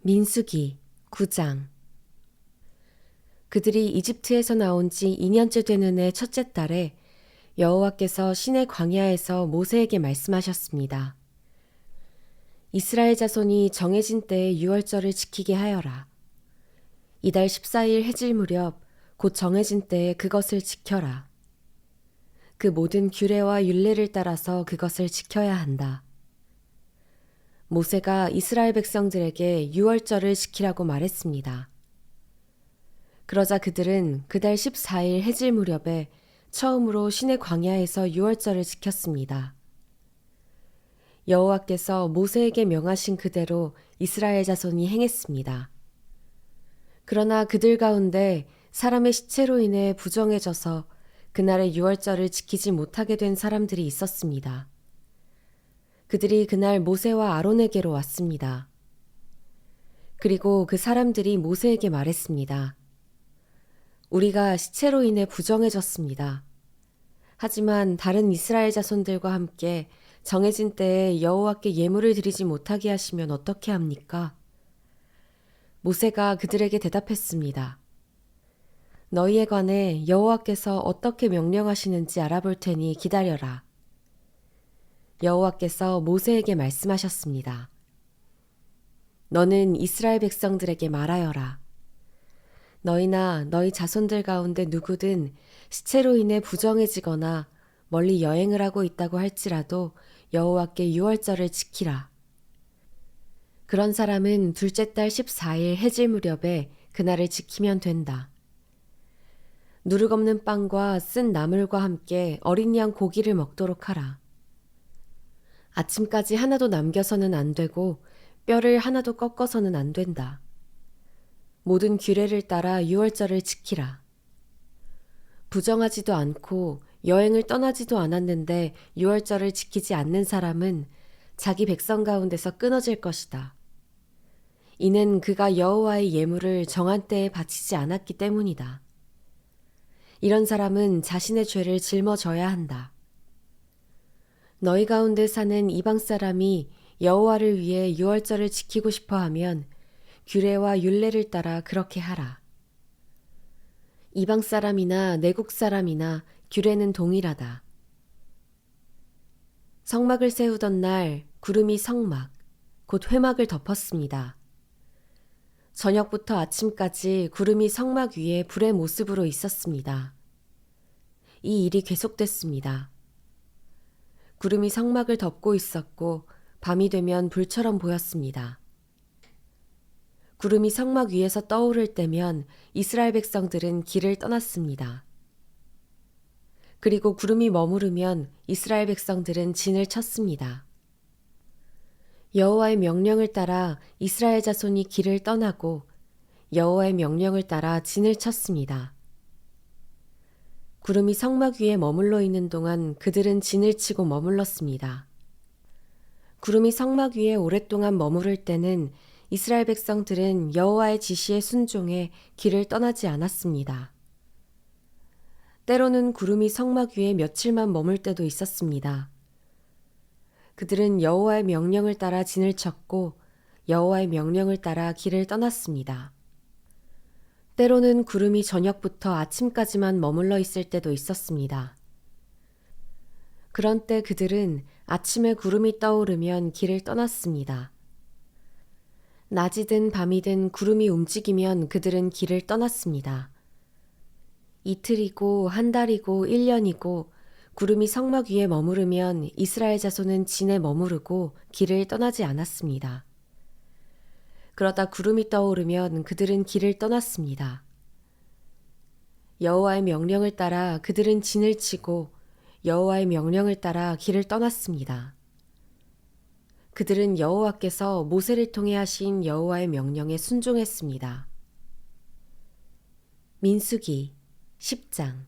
민수기 9장. 그들이 이집트에서 나온 지 2년째 되는 해 첫째 달에 여호와께서 시내 광야에서 모세에게 말씀하셨습니다. 이스라엘 자손이 정해진 때에 유월절을 지키게 하여라. 이달 14일 해질 무렵 곧 정해진 때에 그것을 지켜라. 그 모든 규례와 율례를 따라서 그것을 지켜야 한다. 모세가 이스라엘 백성들에게 유월절을 지키라고 말했습니다. 그러자 그들은 그달 14일 해질 무렵에 처음으로 시내 광야에서 유월절을 지켰습니다. 여호와께서 모세에게 명하신 그대로 이스라엘 자손이 행했습니다. 그러나 그들 가운데 사람의 시체로 인해 부정해져서 그날의 유월절을 지키지 못하게 된 사람들이 있었습니다. 그들이 그날 모세와 아론에게로 왔습니다. 그리고 그 사람들이 모세에게 말했습니다. 우리가 시체로 인해 부정해졌습니다. 하지만 다른 이스라엘 자손들과 함께 정해진 때에 여호와께 예물을 드리지 못하게 하시면 어떻게 합니까? 모세가 그들에게 대답했습니다. 너희에 관해 여호와께서 어떻게 명령하시는지 알아볼 테니 기다려라. 여호와께서 모세에게 말씀하셨습니다. 너는 이스라엘 백성들에게 말하여라. 너희나 너희 자손들 가운데 누구든 시체로 인해 부정해지거나 멀리 여행을 하고 있다고 할지라도 여호와께 유월절을 지키라. 그런 사람은 둘째 달 14일 해질 무렵에 그날을 지키면 된다. 누룩 없는 빵과 쓴 나물과 함께 어린 양 고기를 먹도록 하라. 아침까지 하나도 남겨서는 안 되고 뼈를 하나도 꺾어서는 안 된다. 모든 규례를 따라 유월절을 지키라. 부정하지도 않고 여행을 떠나지도 않았는데 유월절을 지키지 않는 사람은 자기 백성 가운데서 끊어질 것이다. 이는 그가 여호와의 예물을 정한 때에 바치지 않았기 때문이다. 이런 사람은 자신의 죄를 짊어져야 한다. 너희 가운데 사는 이방 사람이 여호와를 위해 유월절을 지키고 싶어 하면 규례와 율례를 따라 그렇게 하라. 이방 사람이나 내국 사람이나 규례는 동일하다. 성막을 세우던 날 구름이 성막, 곧 회막을 덮었습니다. 저녁부터 아침까지 구름이 성막 위에 불의 모습으로 있었습니다. 이 일이 계속됐습니다. 구름이 성막을 덮고 있었고 밤이 되면 불처럼 보였습니다. 구름이 성막 위에서 떠오를 때면 이스라엘 백성들은 길을 떠났습니다. 그리고 구름이 머무르면 이스라엘 백성들은 진을 쳤습니다. 여호와의 명령을 따라 이스라엘 자손이 길을 떠나고 여호와의 명령을 따라 진을 쳤습니다. 구름이 성막 위에 머물러 있는 동안 그들은 진을 치고 머물렀습니다. 구름이 성막 위에 오랫동안 머무를 때는 이스라엘 백성들은 여호와의 지시에 순종해 길을 떠나지 않았습니다. 때로는 구름이 성막 위에 며칠만 머물 때도 있었습니다. 그들은 여호와의 명령을 따라 진을 쳤고 여호와의 명령을 따라 길을 떠났습니다. 때로는 구름이 저녁부터 아침까지만 머물러 있을 때도 있었습니다. 그런 때 그들은 아침에 구름이 떠오르면 길을 떠났습니다. 낮이든 밤이든 구름이 움직이면 그들은 길을 떠났습니다. 이틀이고 한 달이고 1년이고 구름이 성막 위에 머무르면 이스라엘 자손은 진에 머무르고 길을 떠나지 않았습니다. 그러다 구름이 떠오르면 그들은 길을 떠났습니다. 여호와의 명령을 따라 그들은 진을 치고 여호와의 명령을 따라 길을 떠났습니다. 그들은 여호와께서 모세를 통해 하신 여호와의 명령에 순종했습니다. 민수기 10장.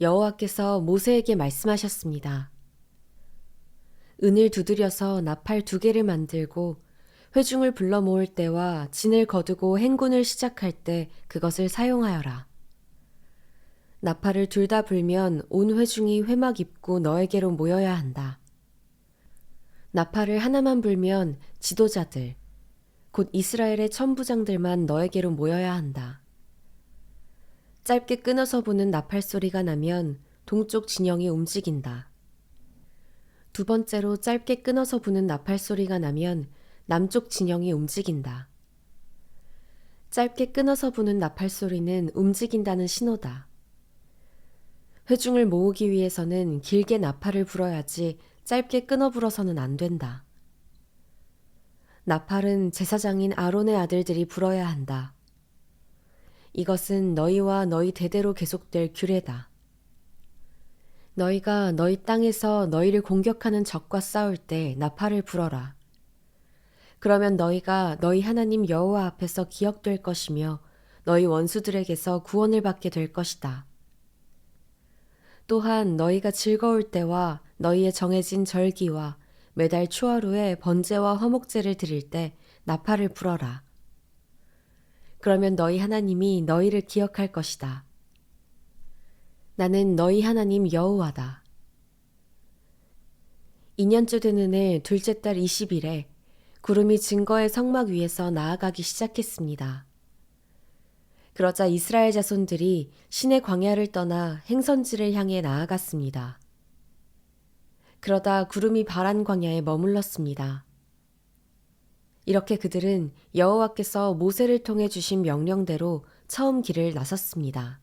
여호와께서 모세에게 말씀하셨습니다. 은을 두드려서 나팔 2개를 만들고 회중을 불러 모을 때와 진을 거두고 행군을 시작할 때 그것을 사용하여라. 나팔을 둘 다 불면 온 회중이 회막 입구 너에게로 모여야 한다. 나팔을 하나만 불면 지도자들, 곧 이스라엘의 천부장들만 너에게로 모여야 한다. 짧게 끊어서 부는 나팔 소리가 나면 동쪽 진영이 움직인다. 두 번째로 짧게 끊어서 부는 나팔 소리가 나면 남쪽 진영이 움직인다. 짧게 끊어서 부는 나팔 소리는 움직인다는 신호다. 회중을 모으기 위해서는 길게 나팔을 불어야지 짧게 끊어 불어서는 안 된다. 나팔은 제사장인 아론의 아들들이 불어야 한다. 이것은 너희와 너희 대대로 계속될 규례다. 너희가 너희 땅에서 너희를 공격하는 적과 싸울 때 나팔을 불어라. 그러면 너희가 너희 하나님 여호와 앞에서 기억될 것이며 너희 원수들에게서 구원을 받게 될 것이다. 또한 너희가 즐거울 때와 너희의 정해진 절기와 매달 초하루에 번제와 화목제를 드릴 때 나팔을 불어라. 그러면 너희 하나님이 너희를 기억할 것이다. 나는 너희 하나님 여호와다. 2년째 되는 해 둘째 달 20일에 구름이 증거의 성막 위에서 나아가기 시작했습니다. 그러자 이스라엘 자손들이 신의 광야를 떠나 행선지를 향해 나아갔습니다. 그러다 구름이 바란 광야에 머물렀습니다. 이렇게 그들은 여호와께서 모세를 통해 주신 명령대로 처음 길을 나섰습니다.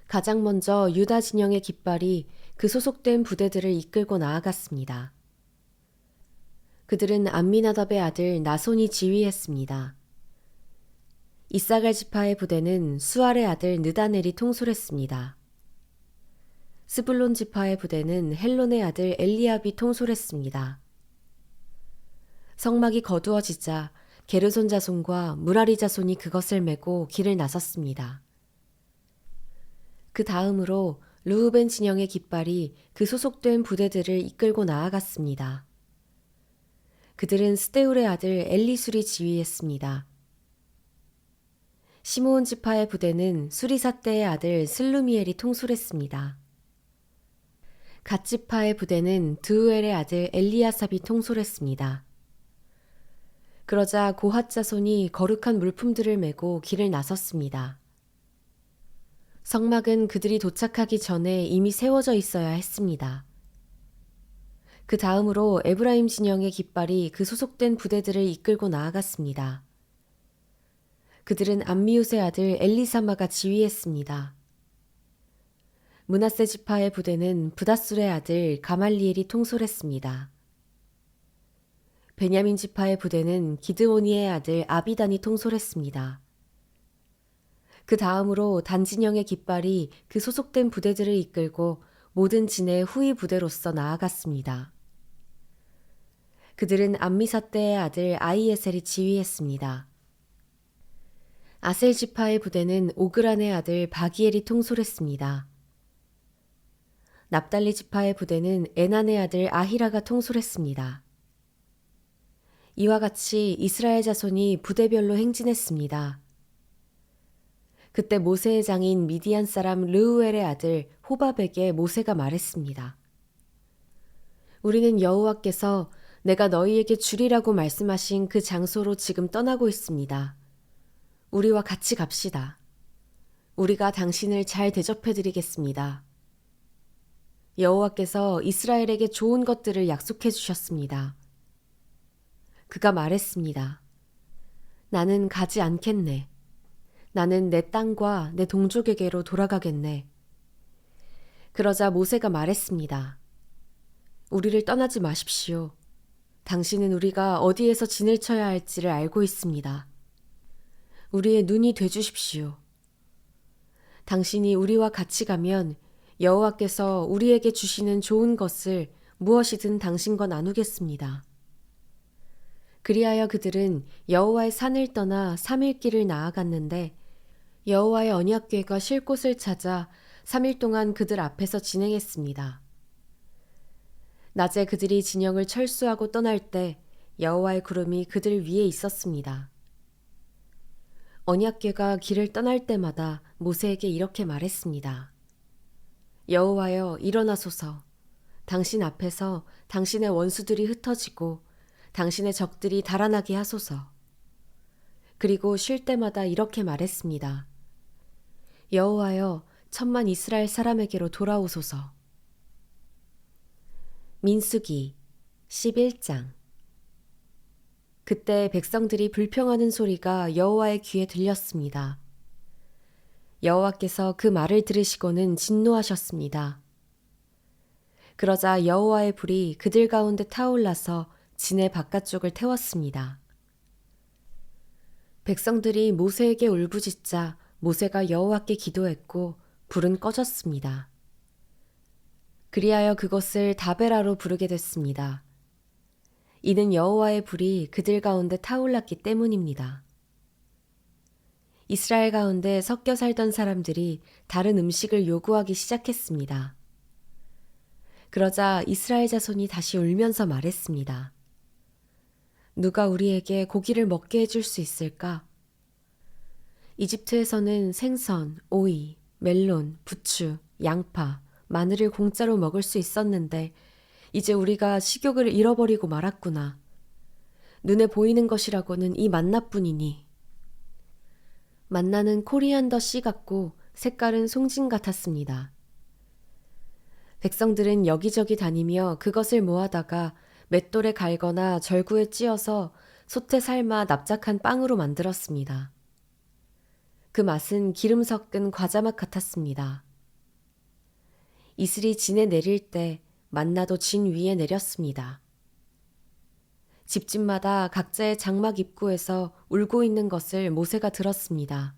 가장 먼저 유다 진영의 깃발이 그 소속된 부대들을 이끌고 나아갔습니다. 그들은 암미나답의 아들 나손이 지휘했습니다. 이사갈 지파의 부대는 수알의 아들 느다넬이 통솔했습니다. 스불론 지파의 부대는 헬론의 아들 엘리압이 통솔했습니다. 성막이 거두어지자 게르손 자손과 무라리 자손이 그것을 메고 길을 나섰습니다. 그 다음으로 르우벤 진영의 깃발이 그 소속된 부대들을 이끌고 나아갔습니다. 그들은 스데울의 아들 엘리술이 지휘했습니다. 시므온 지파의 부대는 수리사떼의 아들 슬루미엘이 통솔했습니다. 갓 지파의 부대는 드우엘의 아들 엘리아삽이 통솔했습니다. 그러자 고핫 자손이 거룩한 물품들을 메고 길을 나섰습니다. 성막은 그들이 도착하기 전에 이미 세워져 있어야 했습니다. 그 다음으로 에브라임 진영의 깃발이 그 소속된 부대들을 이끌고 나아갔습니다. 그들은 암미웃의 아들 엘리사마가 지휘했습니다. 므낫세 지파의 부대는 브다술의 아들 가말리엘이 통솔했습니다. 베냐민 지파의 부대는 기드오니의 아들 아비단이 통솔했습니다. 그 다음으로 단 진영의 깃발이 그 소속된 부대들을 이끌고 모든 진의 후위 부대로서 나아갔습니다. 그들은 암미사떼의 아들 아이에셀이 지휘했습니다. 아셀 지파의 부대는 오그란의 아들 바기엘이 통솔했습니다. 납달리 지파의 부대는 에난의 아들 아히라가 통솔했습니다. 이와 같이 이스라엘 자손이 부대별로 행진했습니다. 그때 모세의 장인 미디안 사람 르우엘의 아들 호밥에게 모세가 말했습니다. 우리는 여호와께서 내가 너희에게 주리라고 말씀하신 그 장소로 지금 떠나고 있습니다. 우리와 같이 갑시다. 우리가 당신을 잘 대접해드리겠습니다. 여호와께서 이스라엘에게 좋은 것들을 약속해 주셨습니다. 그가 말했습니다. 나는 가지 않겠네. 나는 내 땅과 내 동족에게로 돌아가겠네. 그러자 모세가 말했습니다. 우리를 떠나지 마십시오. 당신은 우리가 어디에서 진을 쳐야 할지를 알고 있습니다. 우리의 눈이 되주십시오. 당신이 우리와 같이 가면 여호와께서 우리에게 주시는 좋은 것을 무엇이든 당신과 나누겠습니다. 그리하여 그들은 여호와의 산을 떠나 3일 길을 나아갔는데 여호와의 언약궤가 쉴 곳을 찾아 3일 동안 그들 앞에서 진행했습니다. 낮에 그들이 진영을 철수하고 떠날 때 여호와의 구름이 그들 위에 있었습니다. 언약궤가 길을 떠날 때마다 모세에게 이렇게 말했습니다. 여호와여 일어나소서. 당신 앞에서 당신의 원수들이 흩어지고 당신의 적들이 달아나게 하소서. 그리고 쉴 때마다 이렇게 말했습니다. 여호와여, 천만 이스라엘 사람에게로 돌아오소서. 민수기 11장. 그때 백성들이 불평하는 소리가 여호와의 귀에 들렸습니다. 여호와께서 그 말을 들으시고는 진노하셨습니다. 그러자 여호와의 불이 그들 가운데 타올라서 진의 바깥쪽을 태웠습니다. 백성들이 모세에게 울부짖자 모세가 여호와께 기도했고 불은 꺼졌습니다. 그리하여 그것을 다베라로 부르게 됐습니다. 이는 여호와의 불이 그들 가운데 타올랐기 때문입니다. 이스라엘 가운데 섞여 살던 사람들이 다른 음식을 요구하기 시작했습니다. 그러자 이스라엘 자손이 다시 울면서 말했습니다. 누가 우리에게 고기를 먹게 해줄 수 있을까? 이집트에서는 생선, 오이, 멜론, 부추, 양파, 마늘을 공짜로 먹을 수 있었는데 이제 우리가 식욕을 잃어버리고 말았구나. 눈에 보이는 것이라고는 이 만나뿐이니. 만나는 코리안더 씨 같고 색깔은 송진 같았습니다. 백성들은 여기저기 다니며 그것을 모아다가 맷돌에 갈거나 절구에 찧어서 솥에 삶아 납작한 빵으로 만들었습니다. 그 맛은 기름 섞은 과자맛 같았습니다. 이슬이 진에 내릴 때 만나도 진 위에 내렸습니다. 집집마다 각자의 장막 입구에서 울고 있는 것을 모세가 들었습니다.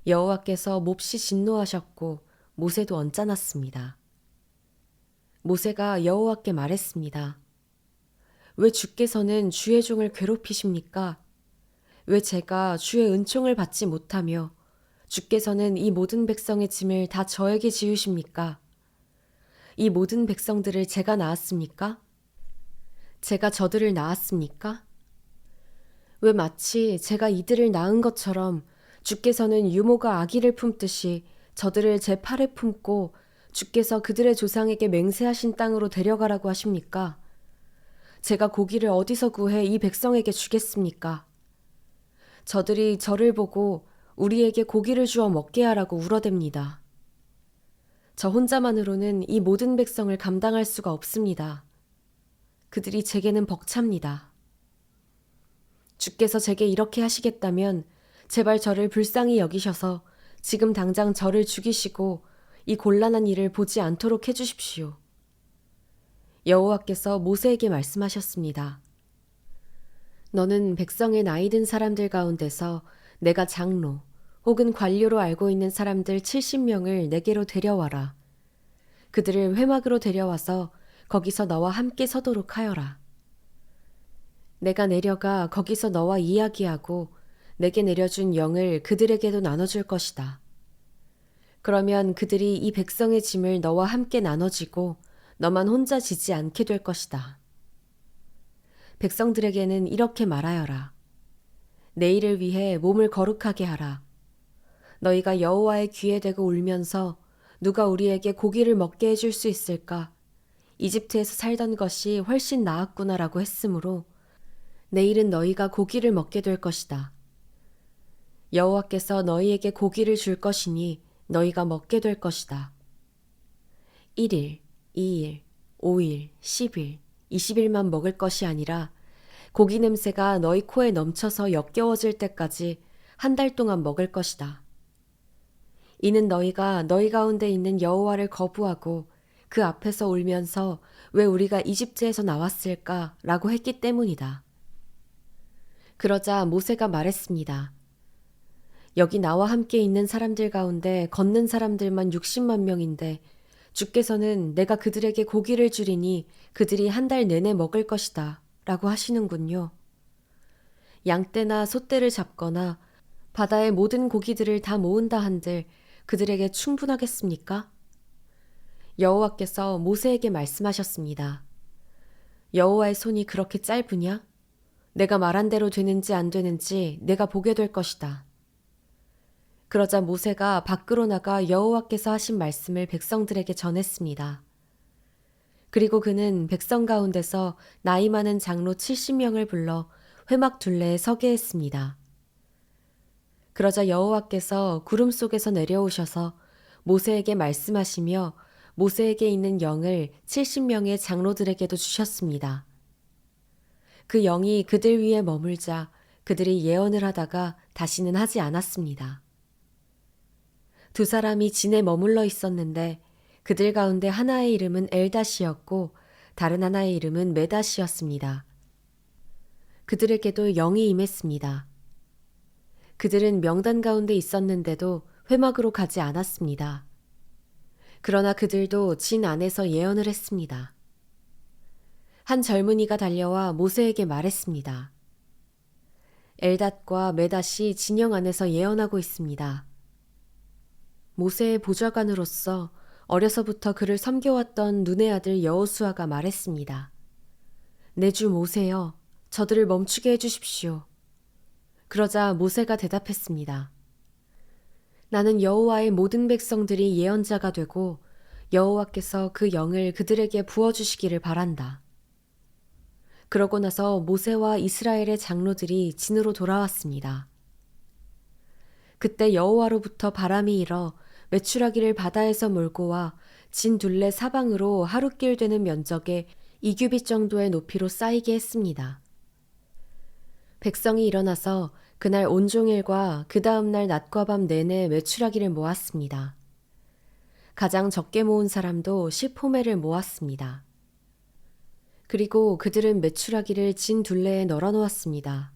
여호와께서 몹시 진노하셨고 모세도 언짢았습니다. 모세가 여호와께 말했습니다. 왜 주께서는 주의 종을 괴롭히십니까? 왜 제가 주의 은총을 받지 못하며 주께서는 이 모든 백성의 짐을 다 저에게 지우십니까? 이 모든 백성들을 제가 낳았습니까? 제가 저들을 낳았습니까? 왜 마치 제가 이들을 낳은 것처럼 주께서는 유모가 아기를 품듯이 저들을 제 팔에 품고 주께서 그들의 조상에게 맹세하신 땅으로 데려가라고 하십니까? 제가 고기를 어디서 구해 이 백성에게 주겠습니까? 저들이 저를 보고 우리에게 고기를 주어 먹게 하라고 울어댑니다. 저 혼자만으로는 이 모든 백성을 감당할 수가 없습니다. 그들이 제게는 벅찹니다. 주께서 제게 이렇게 하시겠다면 제발 저를 불쌍히 여기셔서 지금 당장 저를 죽이시고 이 곤란한 일을 보지 않도록 해주십시오. 여호와께서 모세에게 말씀하셨습니다. 너는 백성의 나이 든 사람들 가운데서 내가 장로 혹은 관료로 알고 있는 사람들 70명을 내게로 데려와라. 그들을 회막으로 데려와서 거기서 너와 함께 서도록 하여라. 내가 내려가 거기서 너와 이야기하고 내게 내려준 영을 그들에게도 나눠줄 것이다. 그러면 그들이 이 백성의 짐을 너와 함께 나눠지고 너만 혼자 지지 않게 될 것이다. 백성들에게는 이렇게 말하여라. 내일을 위해 몸을 거룩하게 하라. 너희가 여호와의 귀에 대고 울면서 누가 우리에게 고기를 먹게 해줄 수 있을까? 이집트에서 살던 것이 훨씬 나았구나라고 했으므로 내일은 너희가 고기를 먹게 될 것이다. 여호와께서 너희에게 고기를 줄 것이니 너희가 먹게 될 것이다. 1일, 2일, 5일, 10일, 20일만 먹을 것이 아니라 고기 냄새가 너희 코에 넘쳐서 역겨워질 때까지 한 달 동안 먹을 것이다. 이는 너희가 너희 가운데 있는 여호와를 거부하고 그 앞에서 울면서 왜 우리가 이집트에서 나왔을까? 라고 했기 때문이다. 그러자 모세가 말했습니다. 여기 나와 함께 있는 사람들 가운데 걷는 사람들만 60만 명인데 주께서는 내가 그들에게 고기를 주리니 그들이 한 달 내내 먹을 것이다. 라고 하시는군요. 양떼나 소떼를 잡거나 바다의 모든 고기들을 다 모은다 한들 그들에게 충분하겠습니까? 여호와께서 모세에게 말씀하셨습니다. 여호와의 손이 그렇게 짧으냐? 내가 말한 대로 되는지 안 되는지 내가 보게 될 것이다. 그러자 모세가 밖으로 나가 여호와께서 하신 말씀을 백성들에게 전했습니다. 그리고 그는 백성 가운데서 나이 많은 장로 70명을 불러 회막 둘레에 서게 했습니다. 그러자 여호와께서 구름 속에서 내려오셔서 모세에게 말씀하시며 모세에게 있는 영을 70명의 장로들에게도 주셨습니다. 그 영이 그들 위에 머물자 그들이 예언을 하다가 다시는 하지 않았습니다. 두 사람이 진에 머물러 있었는데 그들 가운데 하나의 이름은 엘닷이었고 다른 하나의 이름은 메닷이었습니다. 그들에게도 영이 임했습니다. 그들은 명단 가운데 있었는데도 회막으로 가지 않았습니다. 그러나 그들도 진 안에서 예언을 했습니다. 한 젊은이가 달려와 모세에게 말했습니다. 엘닷과 메닷이 진영 안에서 예언하고 있습니다. 모세의 보좌관으로서 어려서부터 그를 섬겨왔던 눈의 아들 여호수아가 말했습니다. 내 주 모세여, 저들을 멈추게 해주십시오. 그러자 모세가 대답했습니다. 나는 여호와의 모든 백성들이 예언자가 되고 여호와께서 그 영을 그들에게 부어주시기를 바란다. 그러고 나서 모세와 이스라엘의 장로들이 진으로 돌아왔습니다. 그때 여호와로부터 바람이 일어 메추라기를 바다에서 몰고 와 진 둘레 사방으로 하룻길 되는 면적에 2규빗 정도의 높이로 쌓이게 했습니다. 백성이 일어나서 그날 온종일과 그 다음날 낮과 밤 내내 메추라기를 모았습니다. 가장 적게 모은 사람도 10호매를 모았습니다. 그리고 그들은 메추라기를 진 둘레에 널어 놓았습니다.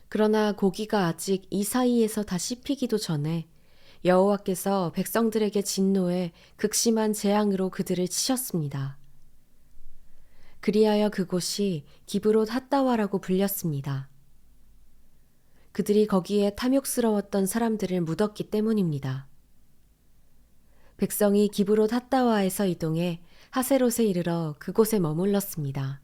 그러나 고기가 아직 이 사이에서 다 씹히기도 전에 여호와께서 백성들에게 진노해 극심한 재앙으로 그들을 치셨습니다. 그리하여 그곳이 기브롯 핫다와라고 불렸습니다. 그들이 거기에 탐욕스러웠던 사람들을 묻었기 때문입니다. 백성이 기브롯 핫다와에서 이동해 하세롯에 이르러 그곳에 머물렀습니다.